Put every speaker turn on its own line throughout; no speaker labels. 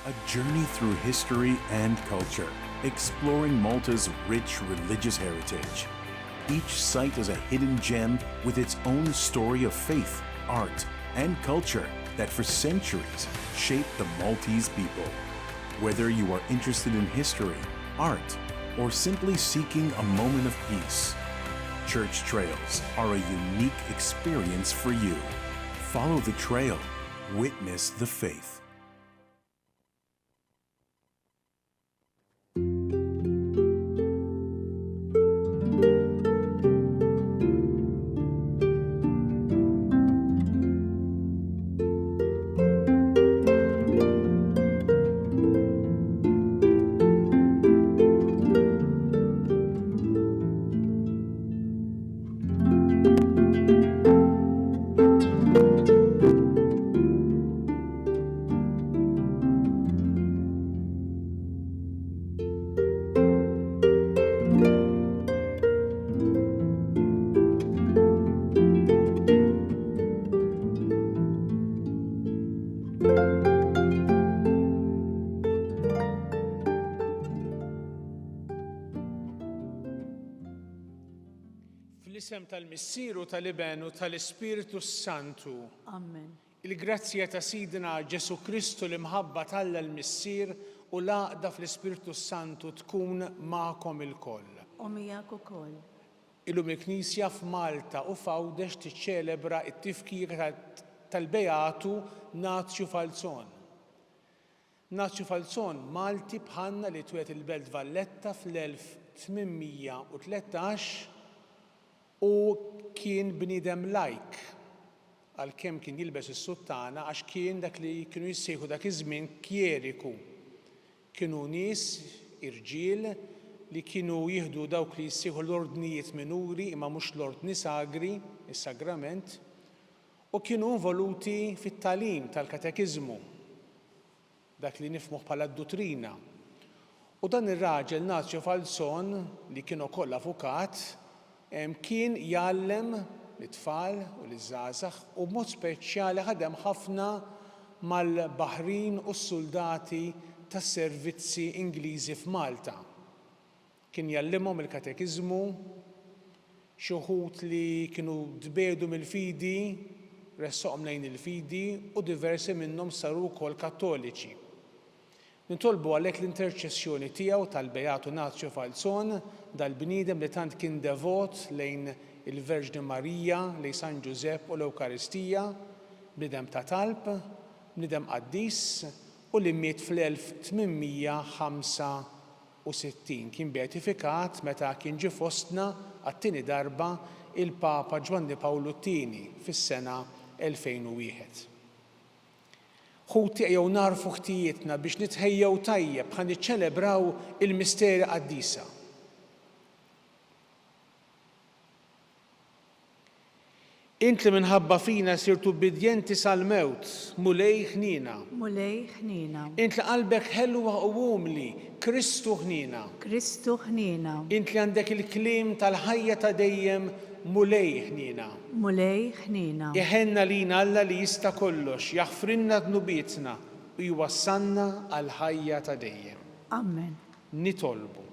A journey through history and culture, exploring Malta's rich religious heritage. Each site is a hidden gem with its own story of faith, art, and culture that for centuries shaped the Maltese people. Whether you are interested in history, art, or simply seeking a moment of peace, Church Trails are a unique experience for you. Follow the trail, witness the faith.
Fl-isem tal-Missieru tal-Ibenu tal-Ispiritu Santu.
Amen.
Il-grazzja ta' Sidina Ġesu Kristu li mħabba Alla l-Missier u l-għaqda fl-Ispiritu Santu tkun magħkom ilkoll.
U miegħek ukoll.
Illum il-Knisja f'Malta u f'Għawdex tiċċelebra t-tifkir tal-Beatu Nazju Falzon. Nazju Falzon Malti bħalna li twiet il-Belt Valletta fl-1813 u kien bniedem lajk għalkemm kien jilbes is-suttana għax kien dak li kienu jissejħu dak iż-żmien kjeriku. Kienu nies irġiel li kienu jieħdu dawk li jissejħu l-ordnijiet minuri imma mhux l-ordni sagri, is-sagrament, u kienu involuti fit-tagħlim tal-katekiżmu, dak li nifhmuh bħala d-dottrina. U dan ir-raġel Nazju Falzon li kien ukoll avukat kien jgħallem l-tfal u l-żgħażagħ u b'mod speċjali ħadem ħafna mal-baħrin u s-soldati tas-servizzi Ingliżi f'Malta. Kien jgħallimhom il-katekiżmu, xi wħud li kienu dbedu mill-fidi, ressoqhom lejn il-fidi u diversi minnhom saru wkoll Kattoliċi. Nitolbu għalhekk l-interċessjoni tiegħu tal-Beatu Nazju Falzon dal-bniedem li tant kien devot lejn il-Verġni Marija, lejn San Ġusepp u l-Ewkaristija, bniedem ta' talb, bniedem qaddis u li miet fl-1865. Kien beatifikat meta kien ġie fostna għat-tieni darba il-Papa Ġwanni Pawlu II fis-sena 2001. Ħuti jew narfu ħtijietna biex nitħejjew tajjeb ħan niċċelebraw il-misteri qaddisa. Int li minħabba fina sirtu bidjenti sal-mewt, mulej ħnina.
Mulej ħnina.
Int li qalbek ħelwa u għumli, Kristu ħnina.
Kristu ħnina.
Int li għandek il-klim tal-ħajja ta' dejjem, mulej ħnina.
Mulej ħnina.
Iħenna lina Alla li jista' kollox, jaħfrinna dnubietna u jwassalna għal ħajja ta' dejjem.
Amen.
Nitolbu.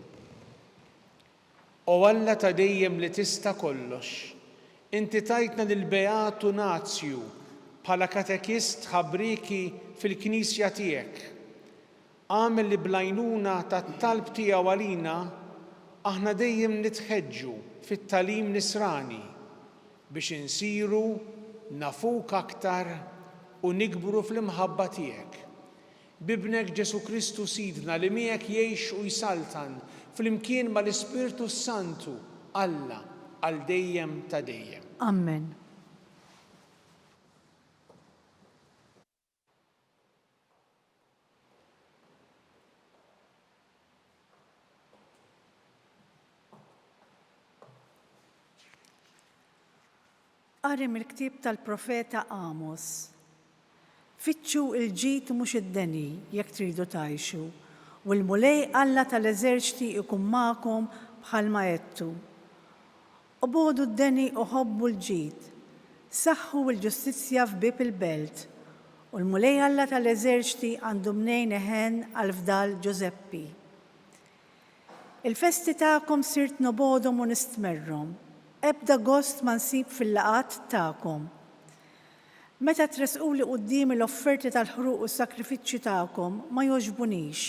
O Alla ta' dejjem li tista' kollox, Inti tajtna lill-Beatu Nazju bħala katekist ħabriki fil-Knisja tiegħek. Għamel li blajnuna tat-talb tiegħu għalina aħna dejjem nitħeġġu fit-tagħlim nisrani biex insiru nafuk aktar u nikbru fl-imħabba tiegħek. Bibnek Ġesu Kristu Sidna li miegħek jgħix u jsaltan fl-imkien mal-Ispiritu Santu Alla għal dejjem ta' dejjem.
Amen. Qari mill-ktieb tal-profeta Amos. Fittxu il-ġid mhux id-deni jekk tridu tgħixu, u l-mulej Alla tal-eżerċiti ikun magħkom bħalma għedtu. Obodu d-deni u ħobbu l-ġid, saħħu l-ġustizzja f'bib il-belt u l-mulej Alla tal-eżerċti għandu mnejn eħen għal-fdal Giuseppi. Il-festi ta'kom sirt nobodhom u nistmerrom, ebda gost ma nsib fil-laqat ta'kom. Meta tresquli quddiem l-offerti tal-ħruq u s-sakrifiċċji ta'kom ma jogħġbunix,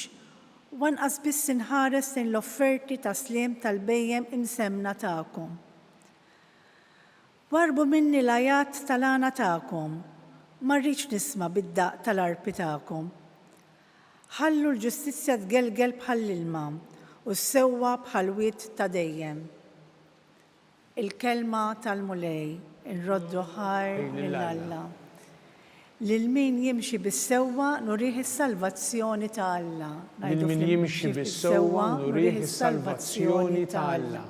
wanqas biss inħares lejn l-offerti ta' sliem tal-bejjem imsemna ta'kom. Warbu minni l-ajat tal-għana ta'kom, ma rridx nisma' bid-daq tal-arpi ta'kom. Ħallu l-ġustizzja tgelgel bħall-ilma u s-sewwa bħal-wied ta' dejjem. Il-kelma tal-mulej inroddu ħar lill-Alla. Lil min jimxi bis-sewwa nurih is-salvazzjoni ta' Alla.
Lil min jimxi bis-sewwa nurih is-salvazzjoni ta' Alla.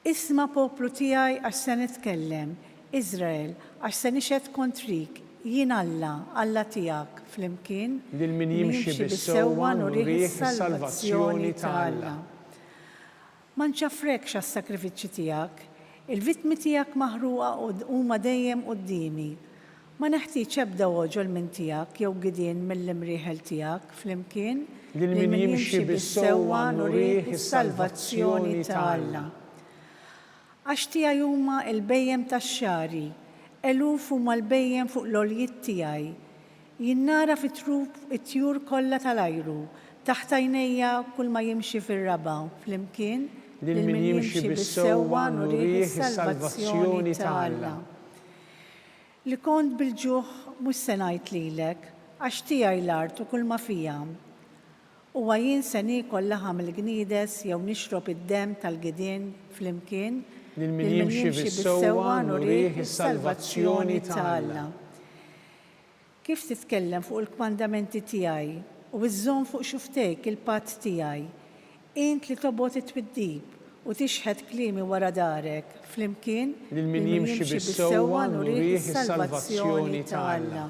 Isma' poplu tiegħi għax se nitkellem, Iżrael għax se nixed kontrik, jien Alla tiegħek flimkien.
Lil min jimxi bis-sewwa nurih is-salvazzjoni ta' Alla.
Ma nċafrekx għas-sakrifiċċji tiegħek, il-vittmi tiegħek maħruqa huma dejjem qudiemi. Ma neħtieġ ebda għoġol minn tiegħek jew gidien mill-imrieħel tiegħek flimkien.
Lil min jimxi bis-sewwa nurih is-salvazzjoni ta' Alla.
Għax tiegħi huma l-bejjem tax-xari, eluf huma l-bejjem fuq l-għoljiet tiegħi. Jinnara fit-trub it-tjur kollha tal-ajru, taħt għajnejja kull ma jimxi fir-raba flimkien.
Lil min jimxi bis-sewwa nurih is-salvazzjoni ta' Alla.
Li kont bil-ġuħ mhux se ngħid lilek, għax tiegħi l-art u kull ma fija. Huwa jien se niekol laħam il-gniedes jew nixrob id-demm tal-gidien flimkien.
Lil min jimxi bis-sewwa nurih is-salvazzjoni ta' Alla.
Kif titkellem fuq il-kmandamenti tiegħi u iżżomm fuq xuftejk il-patt tiegħi, int li tobgħod it-twiddib u tixħed kliemi wara darek flimkien.
Lil min jimxi bis-sewwa nurih is-salvazzjoni ta' Alla.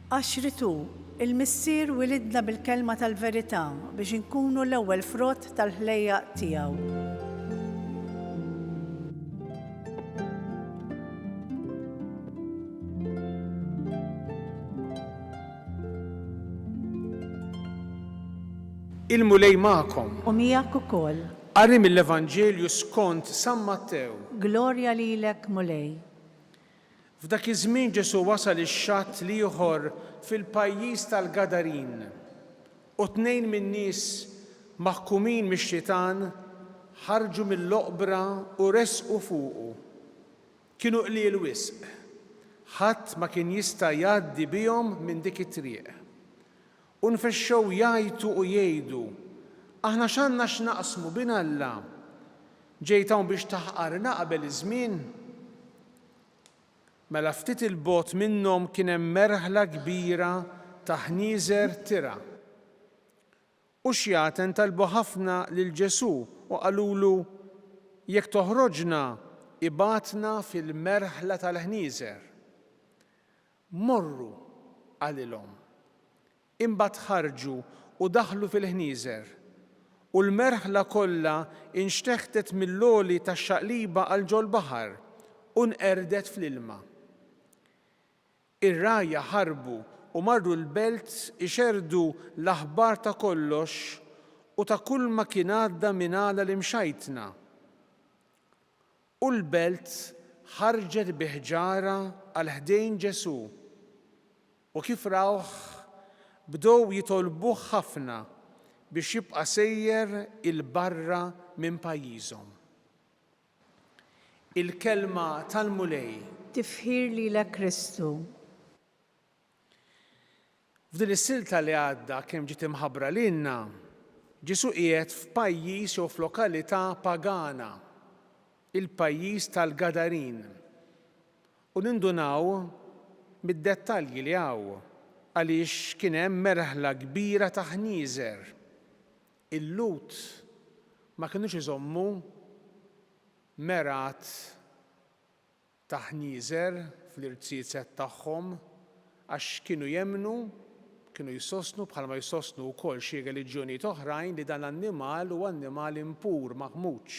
Għaxritu, il-missier wilidna bil-kelma tal-verità biex inkunu l-ewwel frott tal-ħlejjaq tiegħu.
Il-mulej magħkom.
U miegħek ukoll.
Qari mill-Evanġelju skont San Mattew.
Glorja lilek mulej.
F'dak iż-żmien Ġesu wasal ix-xatt ieħor fil-pajjiż tal-Gadarin u tnejn min-nies maħkumin mix-xitan ħarġu mill-oqbra u resqu fuqu. Kienu qliel wisq. Ħadd ma kien jista' jgħaddi bihom minn dik it-triq. U nfexxew jgħidu u jgħidu, aħna x'għandna x'naqsmu bin Alla. Ġejt hawn biex taħqarna qabel iż-żmien. Mela ftit il-bogħod minnhom kien hemm merħla kbira ta' ħnieżer tira. U xjaten talbu ħafna lil Ġesu u qalulu jekk toħroġna ibatna fil-merħla tal-ħnieżer. Morru qalilhom. Imbagħad ħarġu u daħlu fil-ħnieżer u l-merħla kollha inxteħtet mill-loli tax-xaqliba għal ġol baħar u nqerdet fl-ilma. Ir-rajja ħarbu u marru l-belt ixerdu l-aħbar ta' kollox u ta' kull ma kien għadda minn għala li mxajtna. U l-belt ħarġet bi ħġara għal ħdejn Ġesu u kif rawh bdew jitolbuh ħafna biex jibqa' sejjer il-barra minn pajjiżhom. Il-kelma tal-mulej.
Tifħir lilek Kristu.
F'din is-silta li għadda kemm ġiet imħabbra lilna, Ġesu qiegħed f'pajjiż jew f'lokalità pagana, il-pajjiż tal-Gadarin. U nindunaw mid-dettalji li hawn għaliex kien hemm merħla kbira ta' ħnieżer. Il-Lut ma kinux iżommu merat ta' ħnieżer fl-irtsiset tagħhom għax kienu jemmnu kienu jissostnu bħalma jissostnu wkoll xi reliġjonijiet oħrajn li dan l-annimal huwa annimal impur, maħmuġ.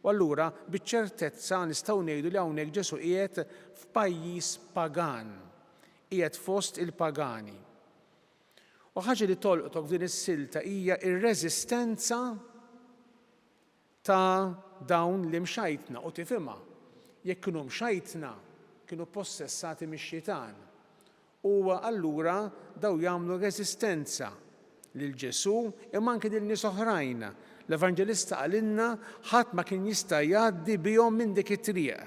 U allura biċ-ċertezza nistgħu ngħidu li hawnhekk Ġesu qiegħed f'pajjiż pagan, qiegħed fost il-pagani. U ħaġa li tolqtok din is-silta hija r-reżistenza ta' dawn li mxajtna u tifhimha. Jekk kienu mxajtna, kienu possessati mix-xitan. U allura daw jagħmlu reżistenza lil Ġesu imma anke lil nies oħrajn. L-Evanġelista qalilna ħadd ma kien jista' jgħaddi bihom minn dik it-triq.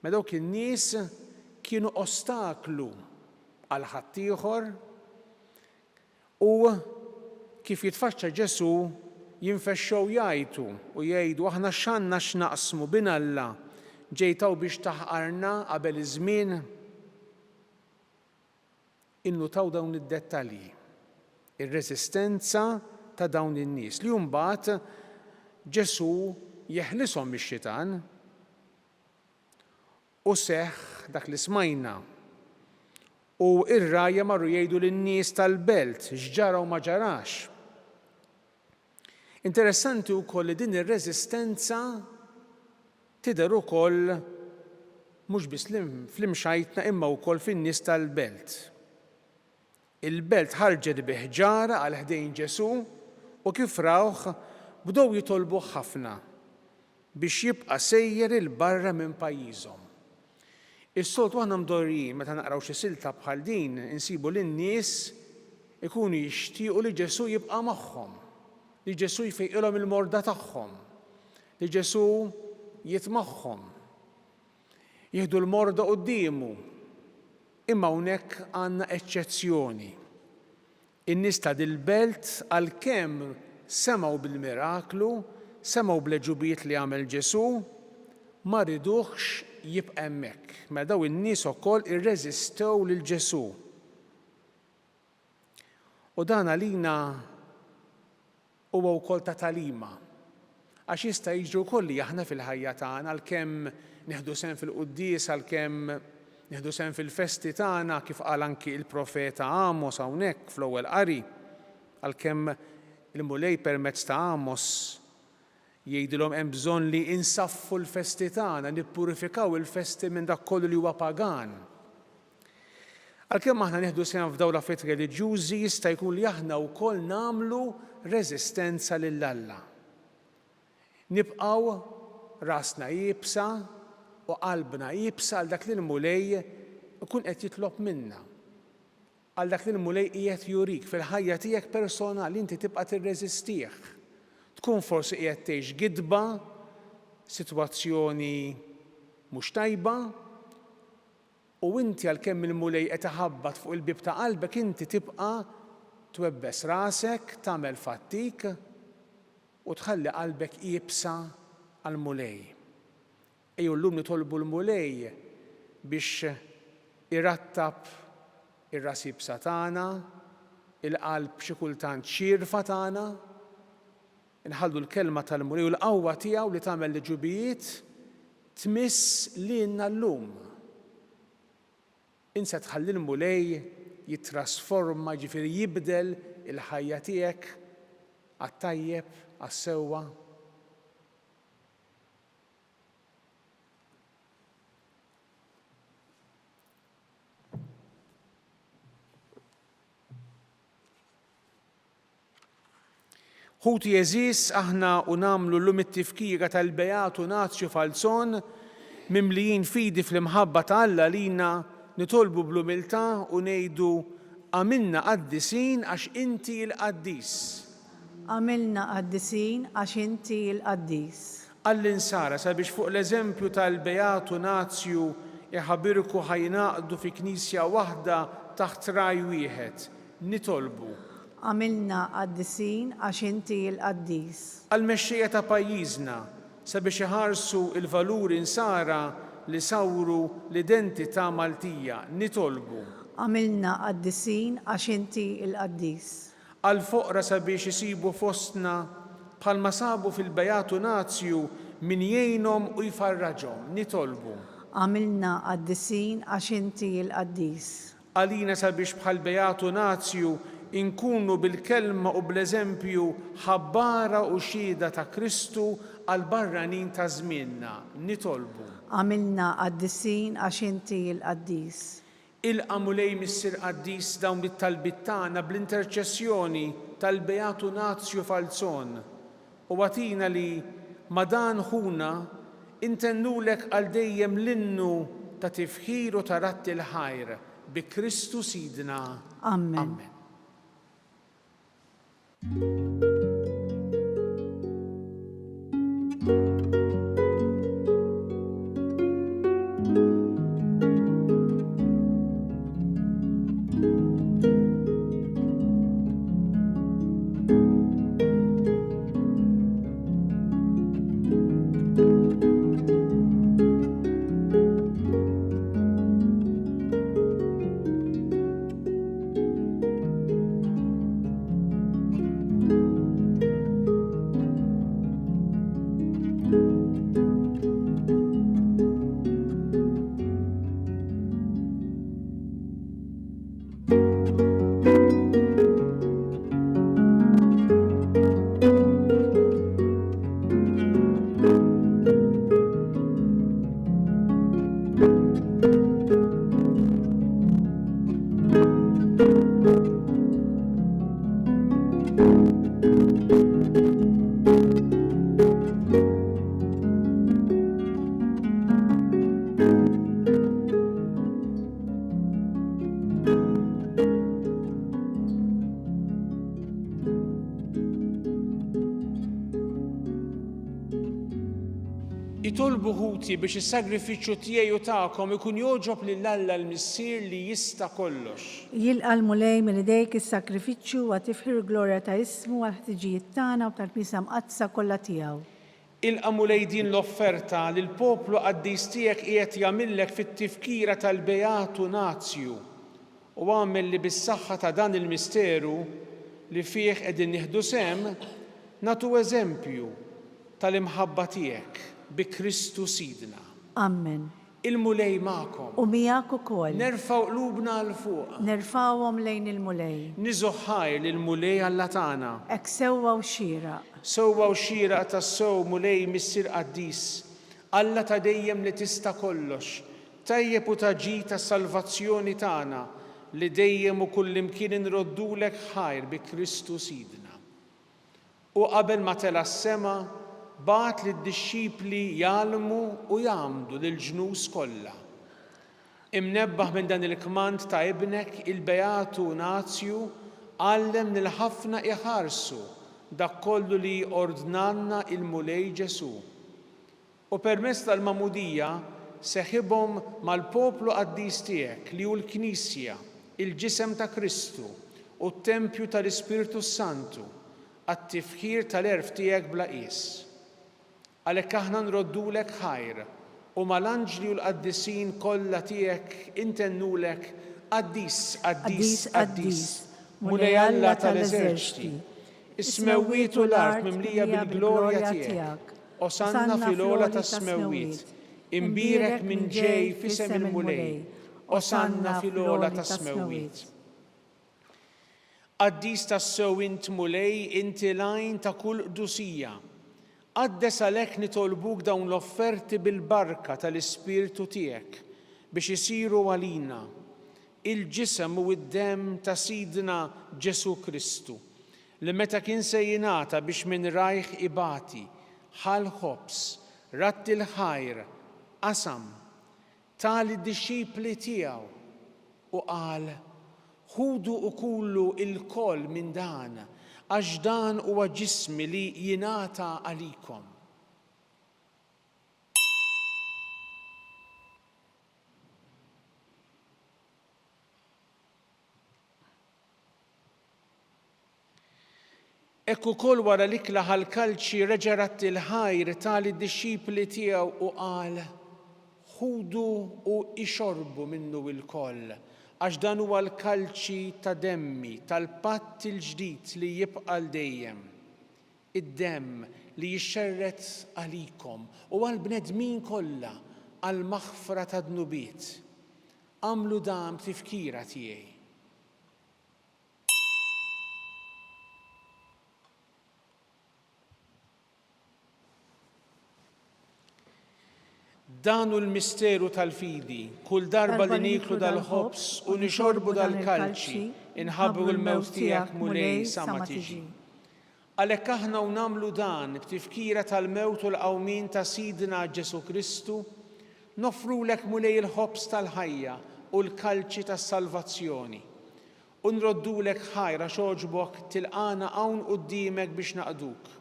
Ma dawk in-nies kienu ostaklu għal ħaddieħor u kif jitfaċċa Ġesu jinfexxew jgħidu u jgħidu aħna x'għandna x'naqsmu bin Alla ġejtaw biex taħqarna qabel iż-żmien. Innutaw dawn id-dettalji, ir-reżistenza ta' dawn in-nies li mbagħad Ġesu jeħlishom mix-xitan u seħħ dak li smajna. U ir-rajja marru jgħidu lin-nies tal-belt x'ġara u ma ġarax. Interessanti wkoll li din ir-reżistenza tidher ukoll mhux biss fl-imxajtna imma wkoll fin-nies tal-belt. Il-belt ħarġet biħġara għal ħdejn Ġesu u kif rawh bdew jitolbuh ħafna biex jibqa' sejjer il barra minn pajjiżhom. Is-soltu aħna mdorrijin meta naqraw xi silta bħal din insibu lin-nies ikunu jixtiequ li Ġesu jibqa' magħhom, li Ġesu jfejqilhom il-morda tagħhom, li Ġesu jitmagħhom, jieħdu l-morda qudiemu. Imma hawnhekk għandna eċċezzjoni. In-nies ta' dil-belt għalkemm semgħu bil-miraklu, semgħu bl-ġubijiet li għamel Ġesu, ma riduhx jibqa' hemmhekk. Ma daw in-nies ukoll irreżistew lil Ġesu. U dan għalina huwa wkoll ta' talima. Għax jista' jiġri wkoll li aħna fil-ħajja tagħna għalkemm nieħdu sehem fil-quddies, għalkemm nieħdu sehem fil-festi tagħna kif qal anki il-profeta Amos hawnhekk fl-ewwel qari, għalkemm il-mulej permezz ta' Amos jgħidilhom hemm bżonn li insaffu l-festi tagħna, nippurifikaw il-festi minn dak kollu li huwa pagan. Għalkemm aħna nieħdu sehem f'dawn l-affarijiet reliġjużi jista' jkun li aħna wkoll nagħmlu reżistenza lil Alla. Nibqgħu rasna jibsa u qalbna jibsa għal dak li l-mulej ikun qed jitlob minna. Għal dak li l-mulej qiegħed jurik fil-ħajja tiegħek personali inti tibqa' tirreżistih. Tkun forsi qiegħed tgħix gidba, sitwazzjoni mhux tajba, u inti għalkemm il-mulej qed iħabbat fuq il-bib ta' qalbek inti tibqa' twebbes rasek, tagħmel fattik u tħalli qalbek jibsa għall-mulej. Ejju llum nitolbu l-mulej biex irattab ir-ras jibsa tagħna, il-qalb xi kultant xierfa tagħna, inħallu l-kelma tal-mulej u l-qawwa tiegħu li tagħmel l-ġubijiet tmiss lilna llum. Insa tħalli l-mulej jittrasforma, ġifieri jibdel il-ħajja tiegħek għat-tajjeb, għas-sewwa. Ħuti jeżis aħna u nagħmlu llum it-tifkira tal-Beatu Nazju Falzon mimlijin fidi fl-imħabba ta' Alla lina nitolbu bl-umiltà u ngħidu għamilna qaddisin għax inti l-qaddis.
Għamilna qaddisin għax inti l-qaddis.
Għall-insara sabiex fuq l-eżempju tal-Beatu Nazju iħabbirku ħajnaqdu fi knisja waħda taħt raj wieħed. Nitolbu.
Għamilna qaddisin għax inti l-qaddis.
Għall-mexxejja ta' pajjiżna sabiex iħarsu l-valuri insara li sawru l-identità Maltija. Nitolbu.
Għamilna qaddisin għax inti l-qaddis.
Għall-foqra sabiex isibu fostna bħalma sabu fil-Beatu Nazju min jgħinhom u jfarraġhom. Nitolbu.
Għamilna qaddisin għax inti l-qaddis.
Għalina sabiex bħal Beatu Nazju inkunu bil-kelma u bl-eżempju ħabbara u xhieda ta' Kristu għal barranin ta' żmienna. Nitolbu.
Għamilna qaddisin għax inti l-qaddis.
Ilqamu lej Missier Qaddis dawn it-talbit tagħna bl-interċessjoni tal-Beatu Nazju Falzon u għatina li ma dan ħuna intennulek għal dejjem l-innu ta' tifħir u ta' ratti l-ħajr bi Kristu Sidna.
Amen.
Amen. Itolbu ħuti biex is-sagrifiċċju tiegħi u tagħkom ikun jogħġob lil Alla l-Missier li jista' kollox.
Jilqa' l-mulej minn idejk is-sakrifiċċju wa tifħir glorja ta' ismu għal ħtiġijiet tagħna u tal-Knisja mqaddsa kollha tiegħu.
Ilqa' mulej din l-offerta li l-poplu qaddis tiegħek qiegħed jagħmillek fit-tifkira tal-Beatu Nazju u għamel li bis-saħħa ta' dan il-misteru li fih qegħdin nieħdu sehem nagħtu eżempju tal-imħabba tiegħek bi Kristu Sidna.
Amen.
Il-mulej magħkom.
U miegħek ukoll.
Nerfgħu qlubna l fuq.
Nerfgħuhom lejn il-mulej.
Niżu ħajr lill-mulej Alla tagħna.
Hekk sewwa u xieraq.
Sewwa u xieraq tas-sew mulej Missier Qaddis. Alla ta' dejjem li tista' kollox. Tajjeb u taġi tas-salvazzjoni tagħna li dejjem u kullimkien inroddulek ħajr bi Kristu Sidna. U qabel ma tela s-sema bat lid-dixxipli jgħallmu u jagħmdu lill-ġnus kollha. Imnebbaħ minn dan il-kmand ta' ibnek il-Beatu Nazju għallem lil ħafna iħarsu dak kollu li ordnanna il-mulej Ġesu. U permezz tal-mamudija seħibhom mal-poplu qaddis tiegħek li hu l-Knisja, il-ġisem ta' Kristu u t-Tempju tal-Ispirtu Santu għat-tifħir tal-erf tiegħek bla qis. Għalhekk aħna nroddulek ħajr u mal-anġli u l-qaddisin kollha tiegħek intennulek Qaddis, Qaddis, Qaddis, mulej Alla tal-eżerċiti, is-smewwiet u l-art mimlija bil-glorja tiegħek, osanna fil-ola tas-smewwiet, imbirek minn ġej f'isem il-mulej, osanna fil-ola tas-smewwiet. Qaddis tas-sew int mulej inti lajn ta' kull qdusija. Qaddes għalhekk nitolbuk dawn l-offerti bil-barka tal-Ispirtu tiegħek biex isiru għalina il-ġisem u d-demm ta' Sidna Ġesu Kristu li meta kien se jingħata biex minn rajh ibati ħal ħobs ratti l-ħajr qasam tal id-dixxipli tiegħu u qal ħudu u kullu il-koll minn dan għax dan huwa ġismi li jingħata għalikom. Hekk ukoll wara li klaħ l-kalċi reġa' ratti l-ħajr tal-dixxipli tiegħu u qal ħudu u ixorbu minnu il-koll għax dan huwa l-kalċi ta' demmi tal-patt il-ġdid li jibqa' dejjem. Id-demm li jixxerret għalikom u għall-bnedmin kollha għall-maħfra ta' dnubiet. għamlu dan b'tifkira tiegħi. Dan hu l-misteru tal-fidi, kull darba li niklu dal-ħobs u nixorbu dal-kalċi, inħabbru l-mewt tiegħek mulej sa ma tiġi. Għalhekk aħna u nagħmlu dan b'tifkira tal-mewt u l-qawmin ta' Sidna Ġesu Kristu, nofrulek mulej il-ħobs tal-ħajja u l-kalċi tas-salvazzjoni. U nroddulek ħajra xogħġbok tilqana hawn quddiemek biex naqduk.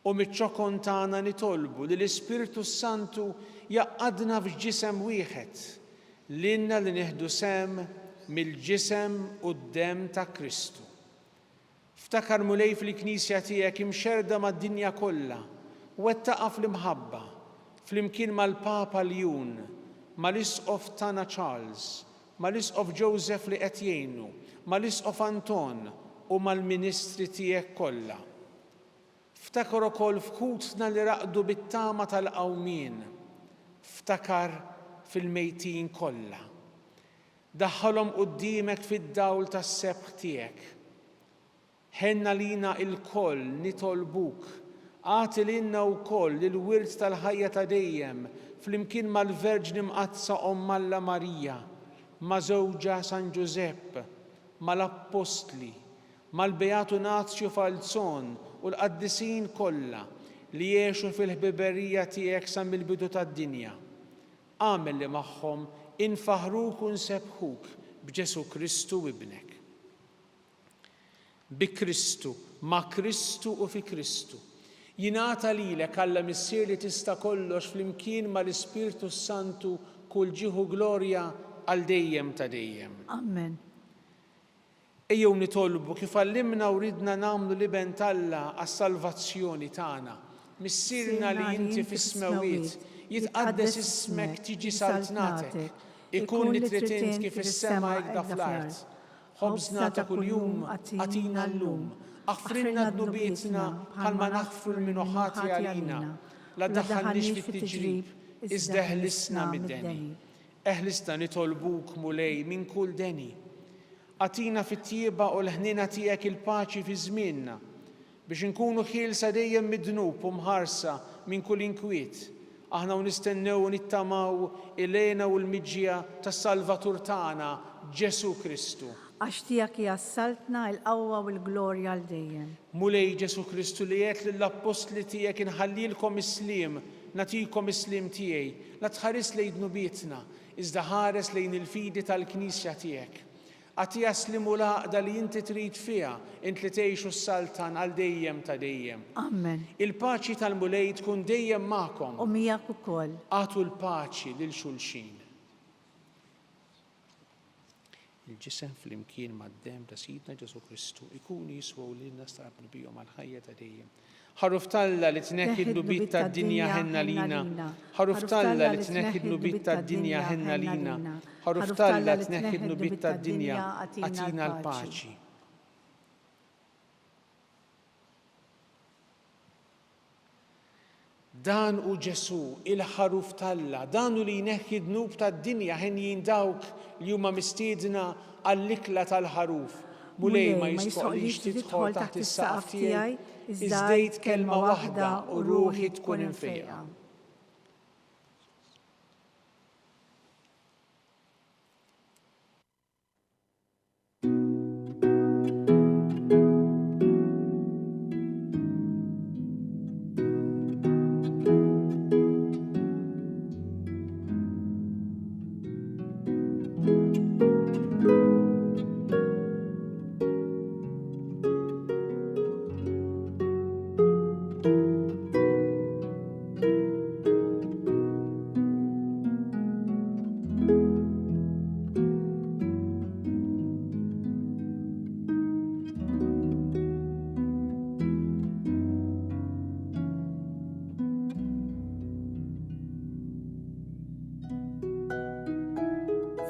U miċ-ċokon tagħna nitolbu li l-Ispirtu Santu jaqqadna f'ġisem wieħed lilna li nieħdu sem mill-ġisem u d-demm ta' Kristu. Ftakar mulej fil-Knisja tiegħek imxerda mad-dinja kollha, wettaqa fl-imħabba, flimkien mal-Papa Ljun, mal-Isqof tagħna Charles, mal-Isqof Joseph li qed jgħinu, mal-Isqof Anton u mal-Ministri tiegħek kollha. Ftakar ukoll f'kutna li raqdu bit-tama tal-qawmien, ftakar fil-mejtin kollha. Daħħalhom quddiemek fid-dawl tas-sebħ tiegħek. Ħenna lina l-koll nitolbuk, għati lilna wkoll il-wirt tal-ħajja ta' dejjem flimkien mal-Verġni Mqazza Omm Alla Marija, ma' żewġa San Giuseppe, mal-Apostli, mal-Beatu Nazju Falzon u l-qaddisin kollha li jgħixu fil-ħbiberija tiegħek sa mill-bidu tad-dinja. Għamel li magħhom infaħruk u nsebħuk b'Ġesu Kristu ibnek. Bi Kristu, ma' Kristu u fi Kristu. Jingħata lilek Alla missier li tista' kollox flimkien mal-Ispirtu Santu kull ġieħu glorja għal dejjem ta' dejjem.
Amen.
Ejjew nitolbu kif għallimna u ridna nagħmlu liben Alla għas-salvazzjoni tagħna. Missierna li inti fis-smawiet, jitqaddes ismek tiġi saltnatek, ikun li trid int kif is-sema hekk fl-art. Ħobżna ta' kuljum għatina llum, aħfrilna dnubietna bħalma naħfru l-minu ħati għalina, la ddaħħalniex fit-tiġrib, iżda eħlisna mid-deni. Eħlisna nitolbuk mulej minn kull deni. Għatina fit-tjieba u l-ħnina tiegħek il-paċi fi żmienna biex inkunu ħielsa dejjem mid-dnub u mħarsa minn kull inkwiet. Aħna u nistennew u nittamaw il-għena u l-miġġija tas-Salvatur tagħna Ġesu Kristu.
Għax tiegħek jassaltna l-qawwa u l-glorja għal dejjem.
Mulej Ġesu Kristu li qed lill-Apostli tiegħek inħallilkom is-sliem, nagħtikom is-sliem tiegħi, la tħares lejn dnubietna, iżda ħares lejn il-fidi tal-Knisja tiegħek. Għatija slimu laqda li inti trid fiha, int li tgħixu s-saltan għal dejjem ta' dejjem.
Amen.
Il-paċi tal-mulej tkun dejjem magħkom.
U miegħek ukoll.
Għatu l-paċi lil xulxin. Il-ġisem flimkien mad-demm ta' Sidna Ġesu Kristu ikunu jiswew lilna starabnu bihom għal ħajja ta' dejjem. Ħaruf Alla li tneħħi d-nubit tad-dinja ħenna lina. Ħaruf Alla li tneħħi d-nubit tad-dinja ħenna lina. Ħaruf Alla li tneħħi d-nubit tad-dinja għatina l-paċi. Dan u Ġesu, il-ħaruf Alla, dan u li jneħħi d-nub tad-dinja ħenjin dawk li huma mistiedna għall-ikla tal-ħaruf. Mulej ma jistgħolix tidħol taħt is-saqaf tiegħi, iżdejt kelma waħda u ruħi tkun infejqa.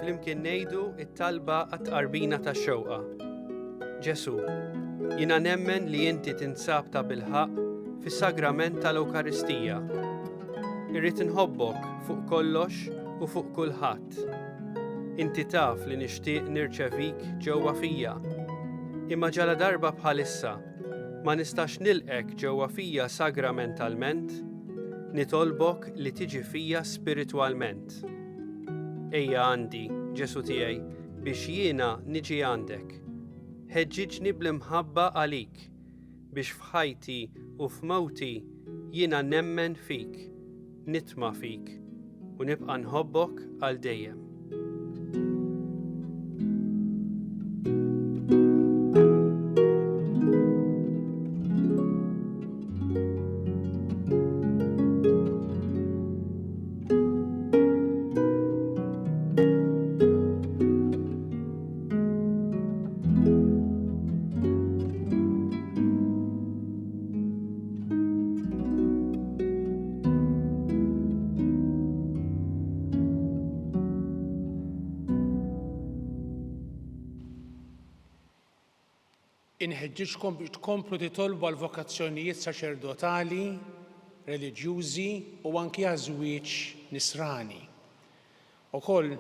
Flimkien ngħidu t-talba għat-tqarbina tax-xewqa. Ġesu, jiena nemmen li inti tinsab ta' bilħaq fis-sagrament tal-Ewkaristija. Irrid inħobbok fuq kollox u fuq kulħadd. Inti taf li nixtieq nirċevik ġewwa fija. Imma ġala darba bħalissa ma nistax nilqek ġewwa fija sagramentalment, nitolbok li tiġi fija spiritwalment. Ejja għandi, Ġesu tiegħi, biex jiena niġi għandek. Ħeġġiġni bl-imħabba għalik, biex f'ħajti u f'mewti jiena nemmen fik, nitma' fik u nibqa' nħobbok għal dejjem.
Inħeġġiġkom biex tkomplu titolbu għal vokazzjonijiet saċerdotali, reliġjużi u anki għażwieġ nisrani. Ukoll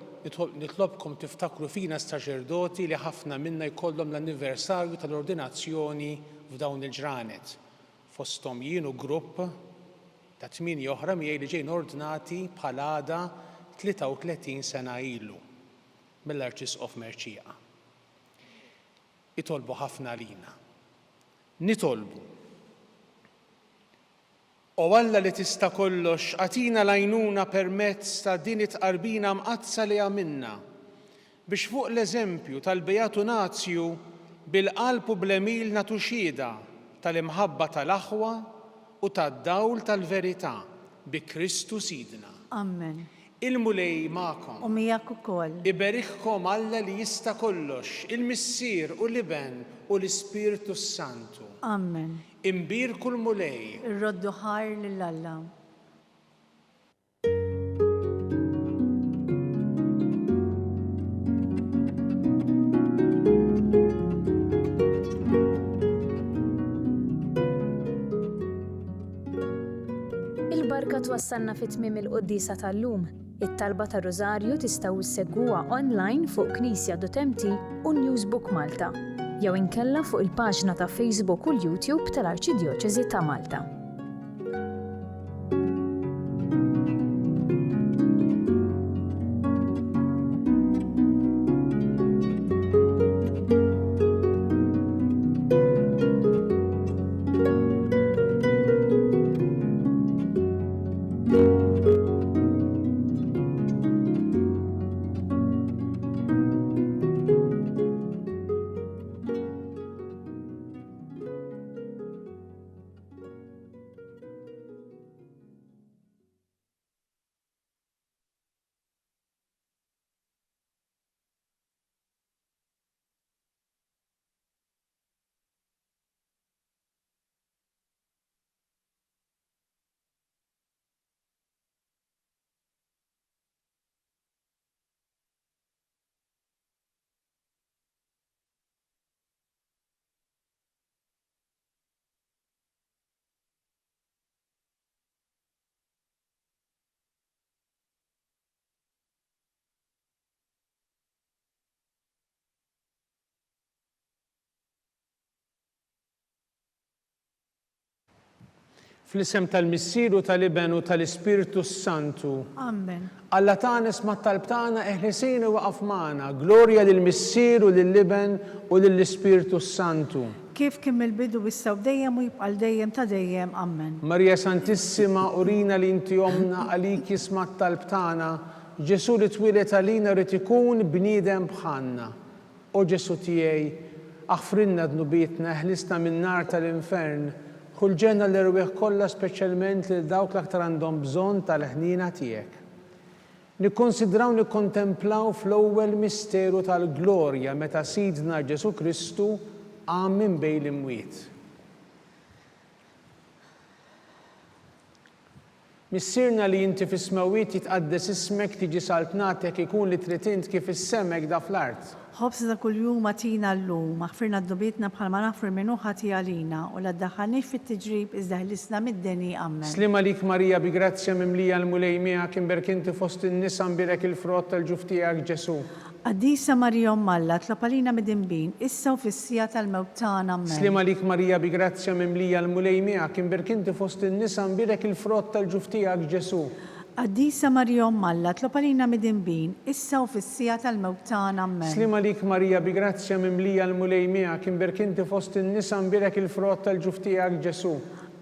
nitlobkom tiftakru fina s-saċerdoti li ħafna minna jkollhom l-anniversarju tal-ordinazzjoni f'dawn il-ġranet. Fosthom jien u grupp ta' 8 oħra miegħi li ġejn ordinati bħal għada 33 sena ilu mill-Arċisqof Merċieqa. Itolbu ħafna lina. Nitolbu. O Alla li tista' kollox, għatina l-għajnuna permezz ta' din it-tqarbina mqazza li għamilna biex fuq l-eżempju tal-Bejatu Nazju bil-qalb u bl-emil nagħtu xhieda tal-imħabba tal-aħwa u tad-dawl tal-verità bi Kristu Sidna.
Amen.
Il-mulej ma'kom.
U miegħek ukoll.
Iberiħkom Alla li jista' kollox, il-Missier u l-Iben u l-Ispiritu Santu.
Amen.
Imbirku l-mulej.
Irroddu ħar lill-Alla.
Il-barka twassalna fit-tmiem il-Qudiesa tal-lum. It-talba tar-Rożarju tistgħu issegwuha online fuq Knisja.mt u Newsbook Malta, jew inkella fuq il-paġna ta' Facebook u l-YouTube tal-Arċidjoċeżi ta' Malta.
Fl-isem tal-Missier u tal-Iben u tal-Ispiritu Santu.
Amen.
Alla tagħna isma' t-talb tagħna eħlisejn u waqaf magħna. Glorja lill-Missier u lill-Iben u lill-Ispiritu Santu.
Kif kien mill-bidu issa u dejjem u jibqa' dejjem ta' dejjem. Amen.
Marija Santissima, urina li inti omna għalik jisma' t-talb tagħna. Ġesu li twilet għalina rid ikun bniedem bħalna. O Ġesu tiegħi, aħfrinna dnubietna, eħlisna min-nar tal-infern. Ħulġenna l-irwieħ kollha speċjalment lil dawk l-aktar għandhom bżonn tal-ħnina tiegħek. Nikkonsidraw nikkontemplaw fl-ewwel misteru tal-glorja meta Sidna Ġesu Kristu qam minn bejn l-imwiet. Missierna li inti fis-smawiet jitqaddes ismek tiġi saltnatek ikun li trid int kif is-semek da fl-art.
ħobżna kuljum atina llum, aħfirna d-dubietna bħalma naħfir minuħa għalina u la ddaħħalniex fit-tiġrib iżda ħlisna mid-deni ammen.
Slima lik Marija bi grazzja mimlija l-mulejmija kien berkinti fost in-nisa nbirek il-frott tal-ġuf tiegħek Ġesu.
Qaddisa Marija Malla tlapalina mid-dinbin, issa u fis-sija tal-mewt tagħna ammen.
Slima lik Marija bi grazzja mimlija l-mulejmija kien berkinti fost in-nisa nbirek il-frott tal-ġuf tiegħek Ġesu.
Qaddisa Marija Malla tlapalina mid-dinbin, issa u fis-sija tal-mewt tagħna ammen.
Slima lik Marija bi grazzja mimlija l-mulejmija kien berkinti fost in-nisa nbirek il-frott tal-ġuf tiegħek Ġesu.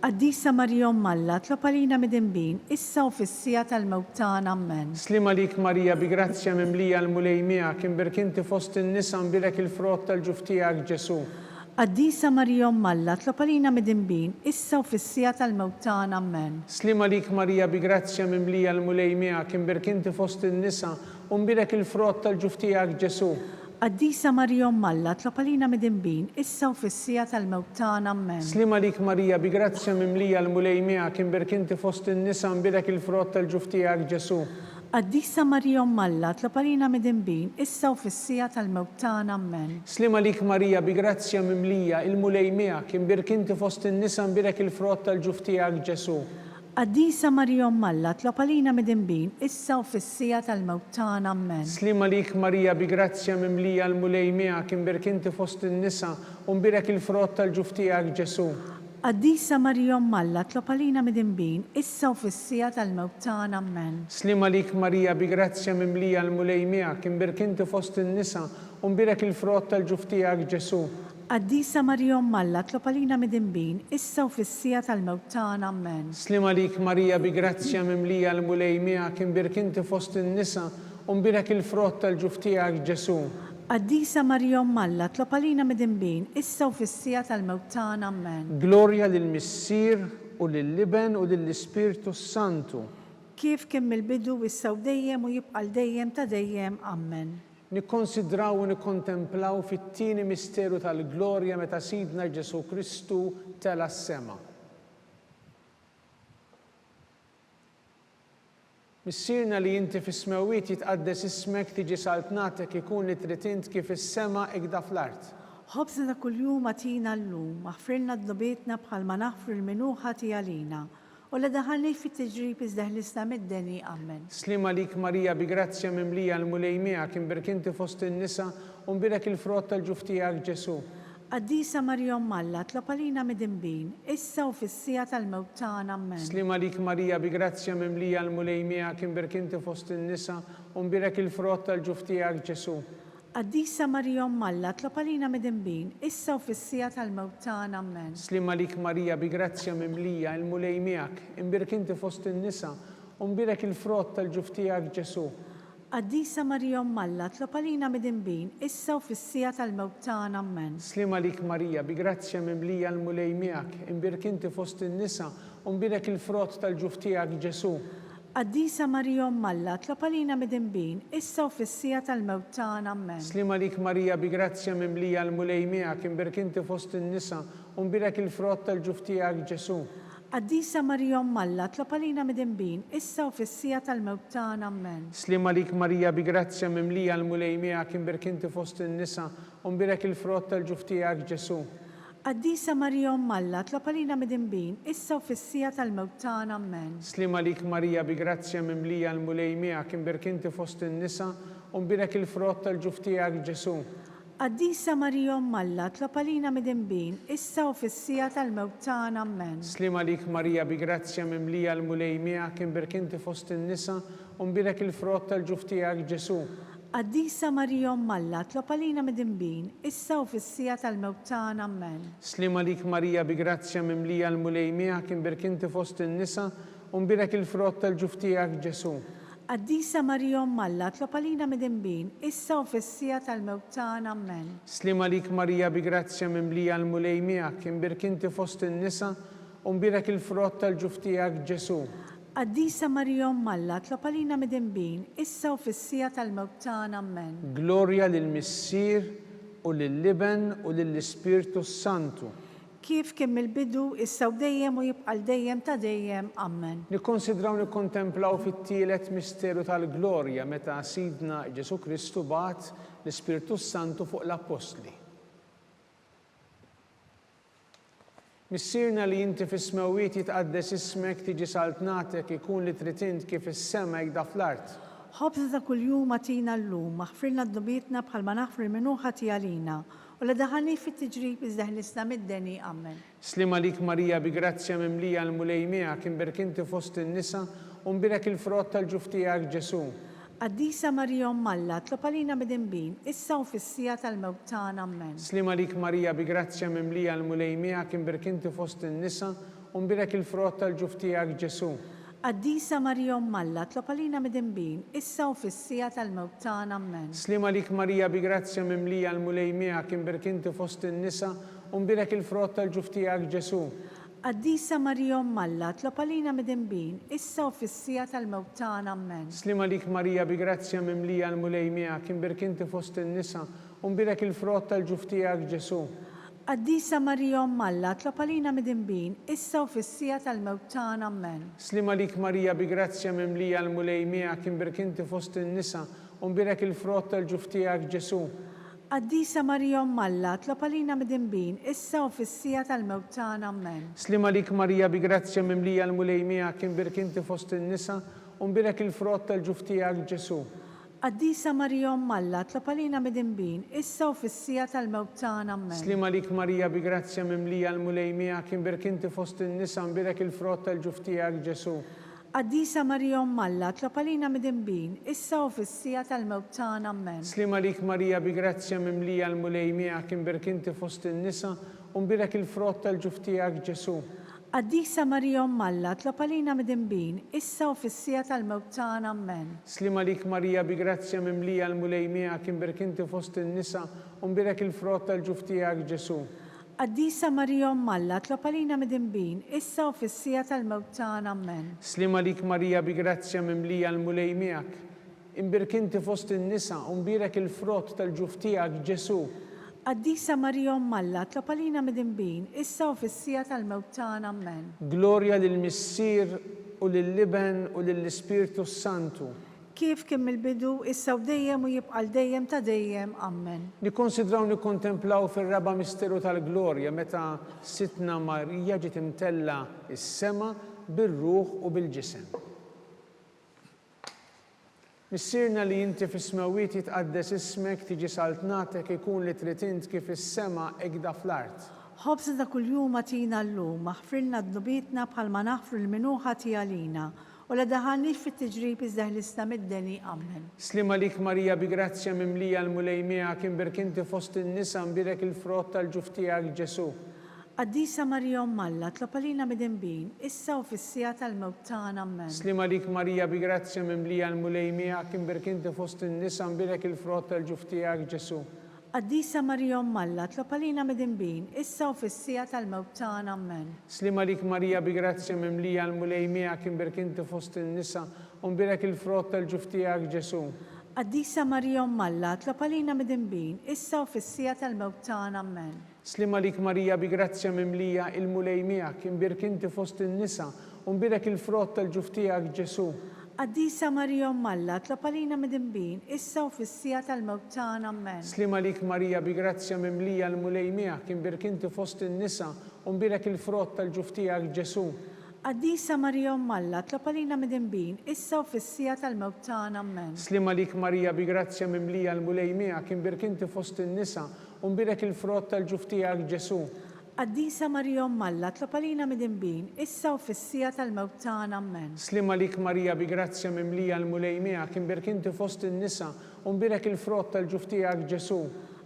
Qaddisa Marija Malla tlapalina mid-dinbin, issa u fis-sija tal-mewt tagħna ammen.
Slima lik Marija bi grazzja mimlija l-mulejmija kien berkinti fost in-nisa nbirek il-frott tal-ġuf tiegħek Ġesu.
Qaddisa Marija Malla tlapalina mid-dinbin, issa u fis-sija tal-mewt tagħna ammen.
Slima lik Marija bi grazzja mimlija l-mulejmija kien berkinti fost in-nisa nbirek il-frott tal-ġuf tiegħek Ġesu.
Qaddisa Marija Malla tlapalina mid-dinbin, issa u fis-sija tal-mewt tagħna ammen.
Slima lik Marija bi grazzja mimlija l-mulejmija kien berkinti fost in-nisa nbirek il-frott tal-ġuf tiegħek Ġesu.
Qaddisa Marija Malla tlapalina mid-dinbin, issa u fis-sija tal-mewt tagħna ammen.
Slima lik Marija bi grazzja mimlija il-mulejmija kien berkinti fost in-nisa nbirek il-frott tal-ġuf tiegħek Ġesu.
Qaddisa Marija Malla tlapalina mid-dinbin, issa u fis-sija tal-mewt tagħna ammen.
Slima lik Marija bi grazzja mimlija l-mulejmija kien berkinti fost in-nisa nbirek il-frott tal-ġuf tiegħek Ġesu.
Qaddisa Marija Malla tlapalina mid-dinbin, issa u fis-sija tal-mewt tagħna ammen.
Slima lik Marija bi grazzja mimlija l-mulejmija kien berkinti fost in-nisa nbirek il-frott tal-ġuf tiegħek Ġesu.
Qaddisa Marija Malla tlapalina mid-dinbin, issa u fis-sija tal-mewt tagħna ammen.
Slima lik Marija bi grazzja mimlija l-mulejmija kien berkinti fost in-nisa nbirek il-frott tal-ġuf tiegħek Ġesu.
Qaddisa Marija Malla tlapalina mid-dinbin, issa u fis-sija tal-mewt tagħna ammen.
Glorja lill-Missier u lill-Liben u lill-Ispirtu Santu.
Kif kien mill-bidu issa u dejjem u jibqa' dejjem ta' dejjem ammen.
Nikkonsidraw u nikkontemplaw fit-tieni misteru tal-glorja meta Sidna Ġesu Kristu tela s-sema. Missierna li inti fis-smewiet jitqaddes ismek tiġi saltnatek ikun li trid int kif is-sema ikda fl-art.
Ħobżna kuljum atina llum, aħfirna d-dubietna bħalma naħfru l-minuħa għalina. U la daħalniex fit-tiġrib iżda ħlisna mid-deni ammen.
Slima lik Marija bi grazzja mimlija l-mulejmija kien berkinti fost in-nisa nbirek il-frott tal-ġuf tiegħek Ġesu.
Qaddisa Marija Malla tlapalina mid-dinbin, issa u fis-sija tal-mewt tagħna ammen.
Slima lik Marija bi grazzja mimlija l-mulejmija kien berkinti fost in-nisa nbirek il-frott tal-ġuf tiegħek Ġesu.
Qaddisa Marija Malla tlapalina mid-dinbin, issa u fis-sija tal-mewt tagħna ammen.
Slima lik Marija bi grazzja mimlija l-mulejmijak imbirkinti fost in-nisa nbirek il-frott tal-ġuf tiegħek Ġesu.
Qaddisa Marija Malla tlapalina mid-dinbin, issa u fis-sija tal-mewt tagħna ammen.
Slima lik Marija bi grazzja mimlija l-mulejmijak imbirkinti fost in-nisa nbirek il-frott tal-ġuf tiegħek Ġesu.
Qaddisa Marija Malla tlapalina mid-dinbin, issa u fis-sija tal-mewt tagħna ammen.
Slima lik Marija bi grazzja mimlija l-mulejmijak imbirkinti fost in-nisa nbirek il-frott tal-ġuf tiegħek Ġesu.
Qaddisa Marija Malla tlapalina mid-dinbin, issa u fis-sija tal-mewt tagħna ammen.
Slima lik Marija bi grazzja mimlija l-mulejmijak imbirkinti fost in-nisa nbirek il-frott tal-ġuf tiegħek Ġesu.
Qaddisa Marija Malla tlapalina mid-dinbin, issa u fis-sija tal-mewt tagħna ammen.
Slima lik Marija bi grazzja mimlija l-mulejmijak imbirkinti fost in-nisa nbirek il-frott tal-ġuf tiegħek Ġesu.
Qaddisa Marija Malla tlapalina mid-dinbin, issa u fis-sija tal-mewt tagħna ammen.
Slima lik Marija bi grazzja mimlija l-mulejmijak imbirkinti fost in-nisa nbirek il-frott tal-ġuf tiegħek Ġesu.
Qaddisa Marija Malla tlapalina mid-dinbin, issa u fis-sija tal-mewt tagħna ammen.
Slima lik Marija bi grazzja mimlija l-mulejmijak imbirkinti fost in-nisa nbirek il-frott tal-ġuf tiegħek Ġesu.
Qaddisa Marija Malla tlapalina mid-dinbin, issa u fis-sija tal-mewt tagħna ammen.
Slima lik Marija bi grazzja mimlija l-mulejmijak imbirkinti fost in-nisa nbirek il-frott tal-ġuf tiegħek Ġesu.
Qaddisa Marija Malla tlapalina mid-dinbin, issa u fis-sija tal-mewt tagħna ammen.
Glorja lill-Missier u lill-Liben u lill-Ispirtu Santu.
kif kien mill-bidu, issa u dejjem u jibqa' dejjem ta' dejjem. Amen.
Nikkonsidraw nikkontemplaw fit-tielet misteru tal-glorja meta Sidna Ġesu Kristu bagħat l-Ispirtu Santu fuq l-Apostli. Missierna li inti fis-smawiet jitqaddes ismek, tiġi saltnatek, ikun li trid int kif is-sema hekk fl-art.
Ħobża ta' kuljum atina llum, aħfrilna d-dubietna bħalma naħfru l-minuħa tiegħalina u la daħalni fit-tiġrib iżdeħlisna mid-deni. Amen.
Slima lik Marija bi grazzja mimlija l-mulejmija kien berkinti fost in-nisa u mbirek il-frott tal-ġuf tiegħek Ġesu.
Qaddisa Marija Alla, tlob għalina bidinbin, issa u fis-sija tal-mewt tagħna. Amen.
Slima lik Marija bi grazzja mimlija l-mulejmija kien berkinti fost in-nisa u mbirek il-frott tal-ġuf tiegħek Ġesu.
Qaddisa Marija Alla, tlob għalina bidinbin, issa u fis-sija tal-mewt tagħna. Amen.
Slima lik Marija bi grazzja mimlija l-mulejmija kien berkinti fost in-nisa u mbirek il-frott tal-ġuf tiegħek Ġesu.
Qaddisa Marija Alla, tlob għalina bidinbin, issa u fis-sija tal-mewt tagħna. Amen.
Slima lik Marija bi grazzja mimlija l-mulejmija kien berkinti fost in-nisa u mbirek il-frott tal-ġuf tiegħek Ġesu.
Qaddisa Marija Alla, tlob għalina bidinbin, issa u fis-sija tal-mewt tagħna. Amen.
Slima lik Marija bi grazzja mimlija l-mulejmija kien berkinti fost in-nisa u mbirek il-frott tal-ġuf tiegħek Ġesu.
Qaddisa Marija Alla, tlob għalina bidinbin, issa u fis-sija tal-mewt tagħna. Amen.
Slima lik Marija bi grazzja mimlija l-mulejmija kien berkinti fost in-nisa u mbirek il-frott tal-ġuf tiegħek Ġesu.
Qaddisa Marija Alla, tlob għalina bidinbin, issa u fis-sija tal-mewt tagħna. Amen.
Slima lik Marija bi grazzja mimlija l-mulejmija kien berkinti fost in-nisa u mbirek il-frott tal-ġuf tiegħek Ġesu.
Qaddisa Marija Alla, tlob għalina bidinbin, issa u fis-sija tal-mewt tagħna. Amen.
Slima lik Marija bi grazzja mimlija l-mulejmija kien berkinti fost in-nisa u mbirek il-frott tal-ġuf tiegħek Ġesu.
Qaddisa Marija Alla, tlob għalina bidinbin, issa u fis-sija tal-mewt tagħna. Amen.
Slima lik Marija bi grazzja mimlija l-mulejmija kien berkinti fost in-nisa u mbirek il-frott tal-ġuf tiegħek Ġesu.
Qaddisa Marija Alla, tlob għalina bidinbin, issa u fis-sija tal-mewt tagħna. Amen.
Slima lik Marija bi grazzja mimlija l-mulejmijak imbirkinti fost in-nisa u mbirek il-frott tal-ġuf tiegħek Ġesu.
Qaddisa Marija Alla, tlob għalina bidinbin, issa u fis-sija tal-mewt tagħna. Amen.
Glorja lill-Missier u lill-Liben u lill-Ispirtu Santu.
Kif kien mill-bidu, issa u dejjem u jibqa' dejjem ta' dejjem. Amen.
Nikkonsidraw nikkontemplaw fir-raba misteru tal-glorja meta Sitna Marija ġiet imtella is-sema bir-ruħ u bil-ġisem. Missierna li inti fis-smawiet jitqaddes ismek, tiġi saltnatek, ikun li trid int kif is-sema hekk fl-art.
Ħobża ta' kuljum atina llum, aħfrilna d-dubietna bħalma naħfru l-minuħa tiegħalina u la daħalniex fit-tiġrib iżdeħlisna mid-deni. Amen.
Slima lik Marija bi grazzja mimlija l-mulejmija kien berkinti fost in-nisa mbirek il-frott tal-ġuf tiegħek Ġesu.
Qaddisa Marija Alla, tlob għalina bidinbin, issa u fis-sija tal-mewt tagħna. Amen.
Slima lik Marija bi grazzja mimlija l-mulejmija kien berkinti fost in-nisa mbirek il-frott tal-ġuf tiegħek Ġesu.
Qaddisa Marija Alla, tlob għalina bidinbin, issa u fis-sija tal-mewt tagħna. Amen.
Slima lik Marija bi grazzja mimlija l-mulejmija kien berkinti fost in-nisa u mbirek il-frott tal-ġuf tiegħek Ġesu.
Qaddisa Marija Alla, tlob għalina bidinbin, issa u fis-sija tal-mewt tagħna. Amen.
Slima lik Marija bi grazzja mimlija il-mulejmija kien berkinti fost in-nisa u mbirek il-frott tal-ġuf tiegħek Ġesu.
Qaddisa Marija Alla, tlob għalina bidinbin, issa u fis-sija tal-mewt tagħna. Amen.
Slima lik Marija bi grazzja mimlija l-mulejmija kien berkinti fost in-nisa u mbirek il-frott tal-ġuf tiegħek Ġesu.
Qaddisa Marija Alla, tlob għalina bidinbin, issa u fis-sija tal-mewt tagħna. Amen.
Slima lik Marija bi grazzja mimlija l-mulejmija kien berkinti fost in-nisa u mbirek il-frott tal-ġuf tiegħek Ġesu.
Qaddisa Marija Alla, tlob għalina bidinbin, issa u fis-sija tal-mewt tagħna. Amen.
Slima lik Marija bi grazzja mimlija l-mulejmija kien berkinti fost in-nisa u mbirek il-frott tal-ġuf tiegħek Ġesu.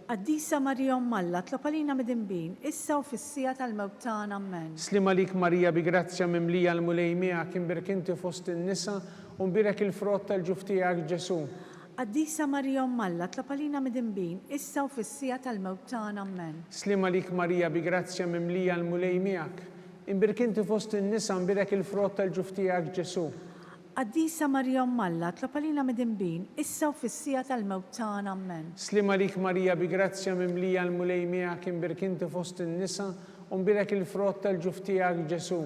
Qaddisa Marija Alla, tlob għalina bidinbin, issa u fis-sija tal-mewt tagħna. Amen.
Slima lik Marija bi grazzja mimlija l-mulejmija kien berkinti fost in-nisa u mbirek il-frott tal-ġuf tiegħek Ġesu.
Qaddisa Marija Alla, tlob għalina bidinbin, issa u fis-sija tal-mewt tagħna. Amen.
Slima lik Marija bi grazzja mimlija l-mulejmijak imbirkinti fost in-nisa mbirek il-frott tal-ġuf tiegħek Ġesu.
Qaddisa Marija Alla, tlob għalina bidinbin, issa u fis-sija tal-mewt tagħna. Amen.
Slima lik Marija bi grazzja mimlija l-mulejmija kien berkinti fost in-nisa unbirek il-frott tal-ġuf tiegħek Ġesu.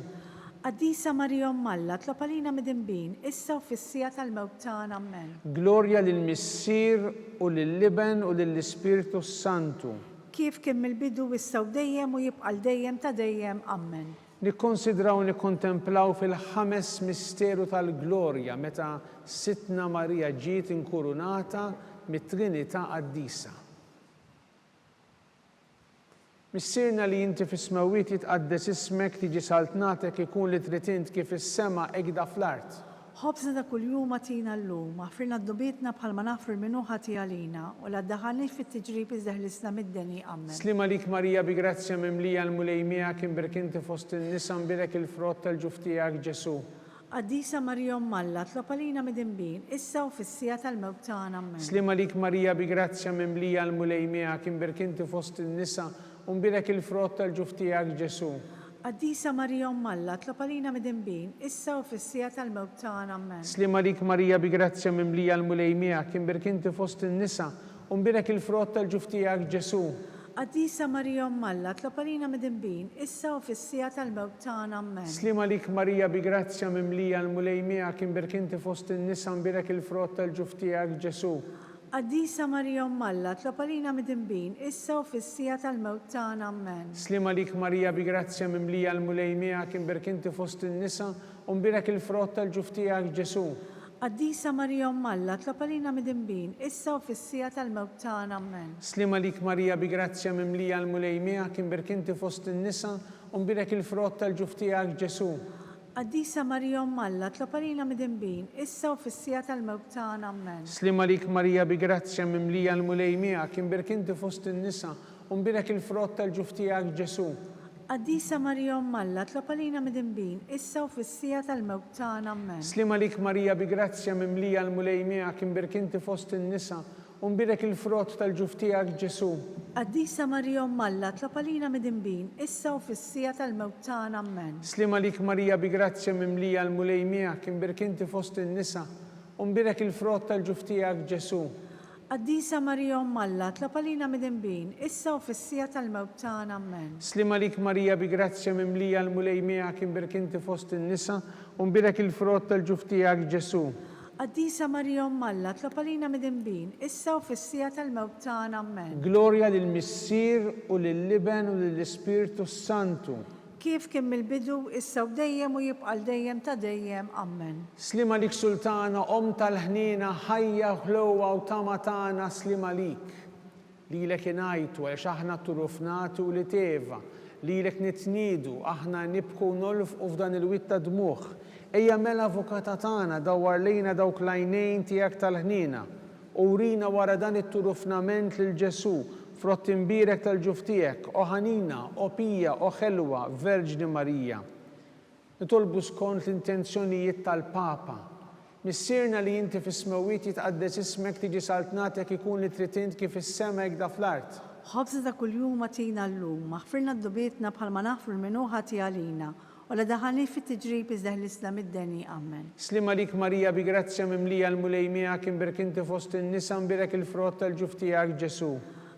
Qaddisa Marija Alla, tlob għalina midinbin, issa u fis-sija tal-mewt tagħna, amen.
Glorja lill-Missier u lill-Liben u lill-Ispirtu Santu.
Kif kien mill-bidu issa u dejjem u jibqa' dejjem ta' dejjem, amen.
Nikkonsidraw u nikkontemplaw fil-ħames misteru tal-glorja meta Sitna Marija ġiet inkurunata mit-Trinità Qaddisa. Missierna li inti fis-smawiet jitqaddes ismek tiġi saltnatek ikun li trid int kif is-sema egda fl-art.
Ħobżna ta' kuljum għatina llum, aħfirna d-dubietna bħalma nafru l-minuħa għalina u la ddaħħalniex fit-tiġrib iżdeħlisna mid-deni, amen.
Slima lik Marija bi grazzja mimlija l-mulejmija kien berkinti fost in-nisa nbirek il-frott tal-ġuf tiegħek Ġesu.
Qaddisa Marija Alla, tlob għalina midinbin, issa u fis-sija tal-mewt tagħna, amen.
Slima lik Marija bi grazzja mimlija l-mulejmija kien berkinti fost in-nisa unbirek il-frott tal-ġuf tiegħek Ġesu.
Qaddisa Marija Alla, tlob għalina midinbin, issa u fis-sija tal-mewt tagħna, amen.
Slima lik Marija bi grazzja mimlija l-mulejmija kien berkinti fost in-nisa unbirek il-frott tal-ġuf tiegħek Ġesu.
Qaddisa Marija Alla, tlob għalina midinbin, issa u fis-sija tal-mewt tagħna, amen.
Slima lik Marija bi grazzja mimlija l-mulejmija kien berkinti fost in-nisa unbirek il-frott tal-ġuf tiegħek Ġesu.
Qaddisa Marija Alla, tlob għalina midinbin, issa u fis-sija tal-mewt tagħna, amen.
Slima lik Marija bi grazzja mimlija l-mulejmija kien berkinti fost in-nisa unbirek il-frott tal-ġuf tiegħek Ġesu.
Qaddisa Marija Alla, tlob għalina midinbin, issa u fis-sija tal-mewt tagħna, amen.
Slima lik Marija bi grazzja mimlija l-mulejmija kien berkinti fost in-nisa unbirek il-frott tal-ġuf tiegħek Ġesu.
Qaddisa Marija Alla, tlob għalina midinbin, issa u fis-sija tal-mewt tagħna, amen.
Slima lik Marija bi grazzja mimlija l-mulejmija kien berkinti fost in-nisa unbirek il-frott tal-ġuf tiegħek Ġesu.
Qaddisa Marija Alla, tlob għalina midinbin, issa u fis-sija tal-mewt tagħna, amen.
Slima lik Marija bi grazzja mimlija l-mulejmija kien berkinti fost in-nisa unbirek il-frott tal-ġuf tiegħek Ġesu.
Qaddisa Marija Alla, tlob għalina midinbin, issa u fis-sija tal-mewt tagħna, amen.
Slima lik Marija bi grazzja mimlija l-mulejmija kien berkinti fost in-nisa unbirek il-frott tal-ġuf tiegħek Ġesu.
Qaddisa Marija Alla, tlob għalina midinbin, issa u fis-sija tal-mewt tagħna, amen.
Slima lik Marija bi grazzja mimlija l-mulejmija kien berkinti fost in-nisa unbirek il-frott tal-ġuf tiegħek Ġesu.
Qaddisa Marija Alla, tlob għalina midinbin, issa u fis-sija tal-mewt tagħna, amen.
Glorja lill-Missier u lill-Liben u lill-Ispirtu Santu.
Kif kien mill-bidu, issa u dejjem u jibqa' dejjem ta' dejjem, amen.
Slima lik Sultana tal-ħnina ħajja ħlowa u tama tagħna slima lik. Lilek ingħajtu għax aħna turufnatu li teva, lilek nitniedu aħna nibku nolfqu f'dan il-witt ta' dmuħ. Ejja mela avukata tagħna dawwar lejna dawk l-għajnejn tiegħek tal-ħnina u rina wara dan it-turufnament lil Ġesu frott imbirek tal-ġuf tiegħek, o ħanina, o pija, o ħelwa, Verġni Marija. Nitolbu skont l-intenzjonijiet tal-Papa. Missierna li inti fis-smawiet jitqaddes ismek tiġi saltnatek ikun li trid int kif is-sema egda fl-art.
Ħobża ta' kuljum għatina llum, aħfirna d-dubietna bħalma nafru l-minuħa għalina u la daħalni fit-tiġrib iżdeħlisna mid-deni, amen.
Slima lik Marija bi grazzja mimlija l-mulejmija kien berkinti fost in-nisa nbirek il-frott tal-ġuf tiegħek Ġesu.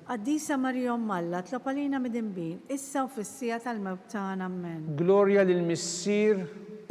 Qaddisa Marija Alla, tlob għalina midinbin, issa u fis-sija tal-mewt tagħna, amen.
Glorja lill-Missier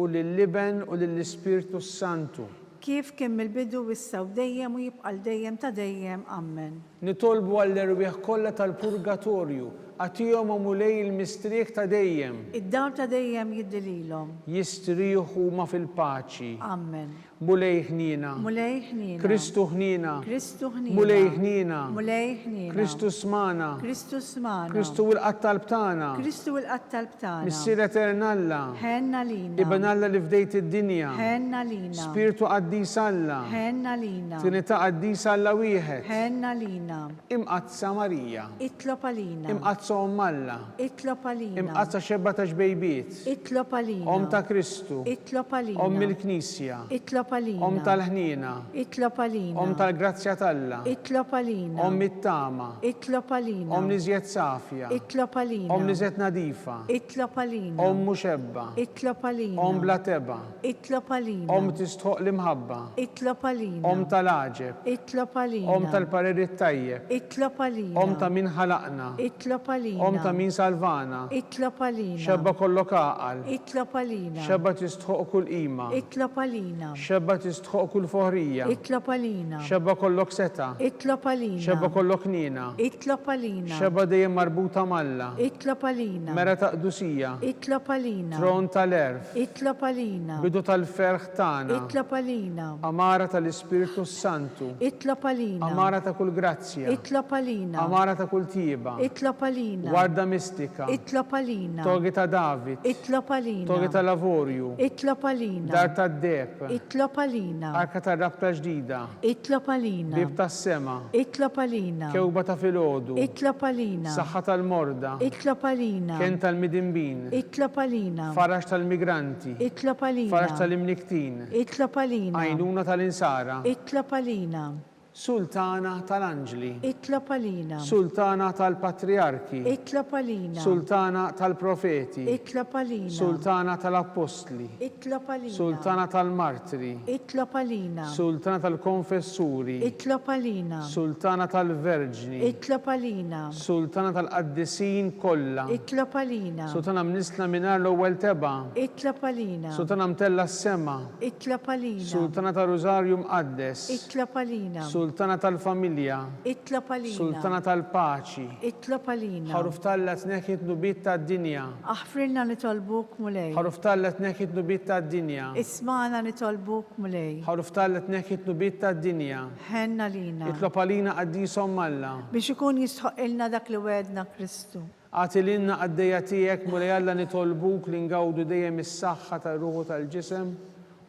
u lill-Liben u lill-Ispirtu Santu.
Kif kien mill-bidu, issa u dejjem u jibqa' dejjem ta' dejjem, amen.
Nitolbu għall-erwieħ kollha tal-purgatorju għatihom u mulej il-mistriek ta' dejjem.
Id-dar ta' dejjem jiddililhom.
Jistrieħu ma fil-paċi.
Amen.
Mulej ħnina.
Mulej ħnina.
Kristu ħnina.
Kristu ħnina.
Mulej ħnina.
Mulej ħnina.
Kristu smana.
Kristu smana.
Kristu il-qattalb tagħna.
Kristu il-qattalb tagħna.
Missier Eternalla.
Ħenna lina.
Ibnalla li fdejt id-dinja.
Ħenna lina.
Spiritu qaddis Alla.
Ħenna lina.
Trinità qaddis Alla wieħed.
Ħenna lina.
Imqazza Marija.
Itlob għalina.
Imqazza Alla.
Itlob għalina.
Imqazza xebba ta' xbejbiet.
Itlob għalina.
Om ta' Kristu.
Itlob għalina.
Il-Knisja.
Itlob għalina.
Tal-ħnina.
Itlob għalina.
Tal-grazzja Talla.
Itlob għalina.
It-tama.
Itlob għalina.
li żjed safja.
Itlob għalina.
li żjed nadifa.
Itlob għalina.
Muxebba.
Itlob għalina.
Bla teba.
Itlob għalina.
Tistħoq l-imħabba.
Itlob għalina.
Tal-aġeb.
Itlob għalina.
tal-parir tajjeb.
Itlob għalina.
ta' min ħalaqna.
Itlob
Om ta' min salvana.
Itlob għalina.
Xebba kollok aqal.
Itlob għalina.
Xebba tistħoq kull qima.
Itlob għalina.
Xebba tistħoq kull foħrija.
Itlob għalina.
Xebba kollok seta.
Itlob għalina.
Xebba kollok nina.
Itlob għalina.
Xebba dejjem marbuta malla.
Itlob għalina.
Mera ta' qdusija.
Itlob għalina.
Tron tal-erf.
Itlob għalina.
Bidu tal-ferħ tagħna.
Itlob għalina.
Amara tal-Ispiritu Santu.
Itlob għalina.
Amara ta' kull grazzja.
Itlob għalina.
Amara ta' kull tieba.
Itlob għalina.
Warda mistika.
Itlob għalina.
Togi ta' David.
Itlob għalina.
Togi ta' lavorju.
Itlob għalina.
Dar ta' deb.
Itlob għalina.
Arka ta' rabta ġdida.
Itlob għalina.
Bib ta' sema.
Itlob għalina.
Kewba ta' filgħodu.
Itlob għalina.
Saħħa tal-morda.
Itlob għalina.
Ken tal-midimbin.
Itlob għalina.
Farax tal-migranti.
Itlob għalina.
Farax tal-imniktin.
Itlob għalina.
Għajnuna tal-insara.
Itlob għalina.
Sultana tal-anġli.
Itlob għalina.
Sultana tal-patriarki.
Itlob għalina.
Sultana tal-profeti.
Itlob għalina.
Sultana tal-apostli.
Itlob għalina.
Sultana tal-martri.
Itlob għalina.
Sultana tal-konfessuri.
Itlob għalina.
Sultana tal-verġni.
Itlob għalina.
Sultana tal-qaddisin kollha.
Itlob għalina.
Sultana mnisla minar l-ewwel teba.
Itlob għalina.
Sultana mtella s-sema.
Itlob għalina.
Sultana tal-Rożarju mqaddes.
Itlob għalina.
Sultana tal-familja.
Itlob għalina.
Sultana tal-paċi.
Itlob għalina.
Ħaruf tallet neħit nubit tad-dinja.
Aħfrilna nitolbuk mulej.
Ħaruf tallet neħit nubit tad-dinja.
Ismana nitolbuk mulej.
Ħaruf tallet neħit nubit tad-dinja.
Ħenna lina.
Itlob għalina qaddisom Alla.
Biex ikun jistħoq ilna dak li wedna Kristu.
Għatilinna għaddeja tijek mulej Alla nitolbuk li ngawdu dejjem is-saħħa tal-ruħu tal-ġisem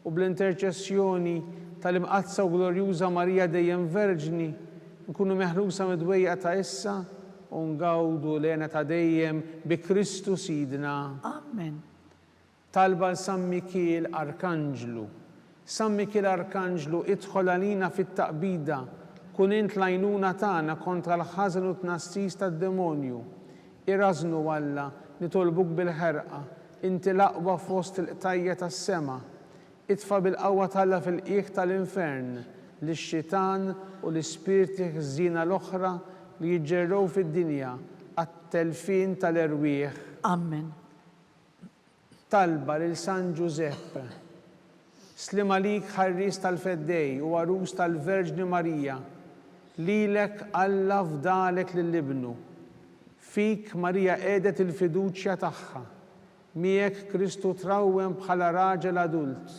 u bl-interċessjoni tal-imqazza u glorjuża Marija dejjem verġni nkunu meħrusa midwejja ta' issa u ngawdu lena ta' dejjem bi Kristu Sidna.
Amen.
Talba l-San Mikiel Arkanġlu. San Mikiel Arkanġlu idħol għalina fit-taqbida kun int lajnuna tagħna kontra l-ħażen u tnassis tad-demonju. Irażnu Alla nitolbuk bil-ħerqa, inti l-aqwa fost il-qtajja tas-sema. Itfa bil-qawwa talla fil-qiegħ tal-infern lix-xitan u l-ispirti ħżina l-oħra li jiġġerrew fid-dinja għat-telfin tal-erwieħ.
Amen.
Talba lil San Giuseppe. Slim għalik ħarris tal-feddej u għarus tal-Verġni Marija. Lilek Alla fdalek lill-ibnu. Fik Marija qiegħdet il-fiduċja tagħha. Miegħek Kristu trawwem bħala raġel adult.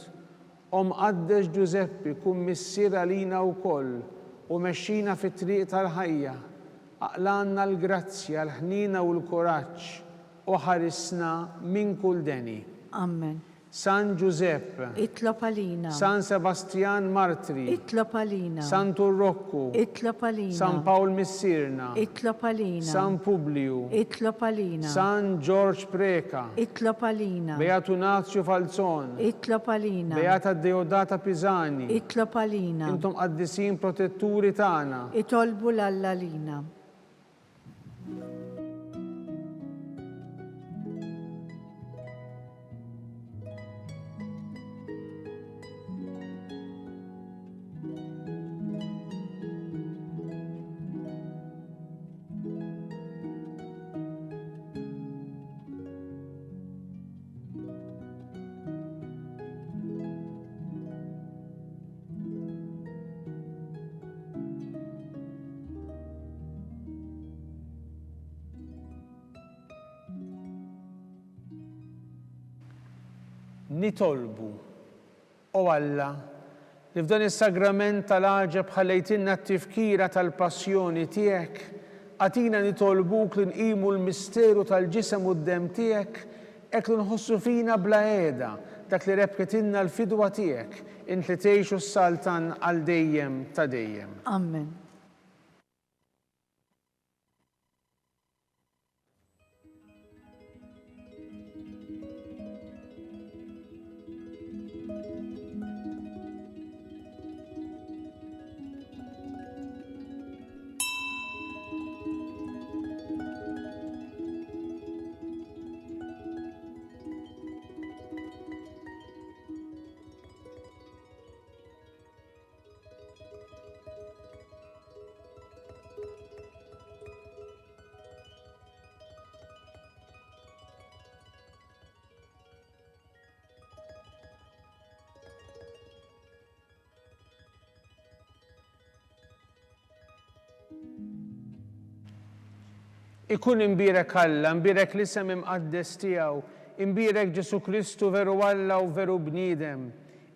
Qaddex Giuseppe kun missier għalina wkoll u mexxina fit-triq tal-ħajja. Aqlanna l-grazzja, l-ħnina u l-kuraġġ u ħarisna minn kull deni.
Amen.
San Giuseppe.
Itlob għalina.
San Sebastian Martri.
Itlob għalina.
San Turrokku.
Itlob għalina.
San Paul Missirna.
Itlob għalina.
San Publiu.
Itlob għalina.
San George Preka.
Itlob għalina.
Beatu Nazio Falzon.
Itlob għalina.
Beata Deodata Pisani.
Itlob għalina.
Intom qaddisin protetturi tagħna.
Itolbu l-Alla lina.
Nitolbu, o Alla, li f'dan is-sagrament tal-għaġeb ħallejtinna t-tifkira tal-passjoni tiegħek, għatina nitolbuk li nqimu l-misteru tal-ġisem u d-dem tiegħek, hekk li nħossu fina bla qiegħda dak li rebketinna l-fidwa tiegħek, int li tgħixu s-saltan għal dejjem ta' dejjem.
Amen.
Ikun imbirek Alla, imbirek l-isem imqaddes tiegħu, imbirek Ġesu Kristu veru Alla u veru bniedem,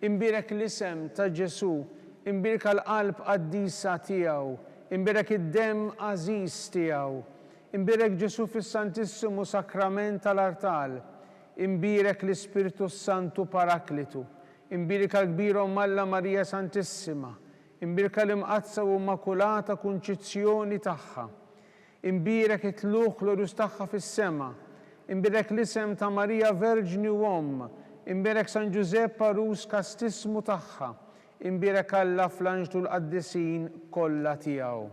imbirek l-isem ta' Ġesu, imbirek l-qalb qaddisa tiegħu, imbirek id-dem għażiż tiegħu, imbirek Ġesu fis-Santissimu Sakrament tal-Artal, imbirek l-Ispiritu Santu Paraklitu, imbirek l-kbira Alla Marija Santissima, imbirek l-imqazza u immakulata kunċizzjoni tagħha, imbirek it-tluq l-urus tagħha fis-sema, imbirek l-isem ta' Marija Verġni u Omm, imbirek San Giuseppe Arus kastismu tagħha, imbirek Alla fl-anġlu l-qaddisin kollha tiegħu.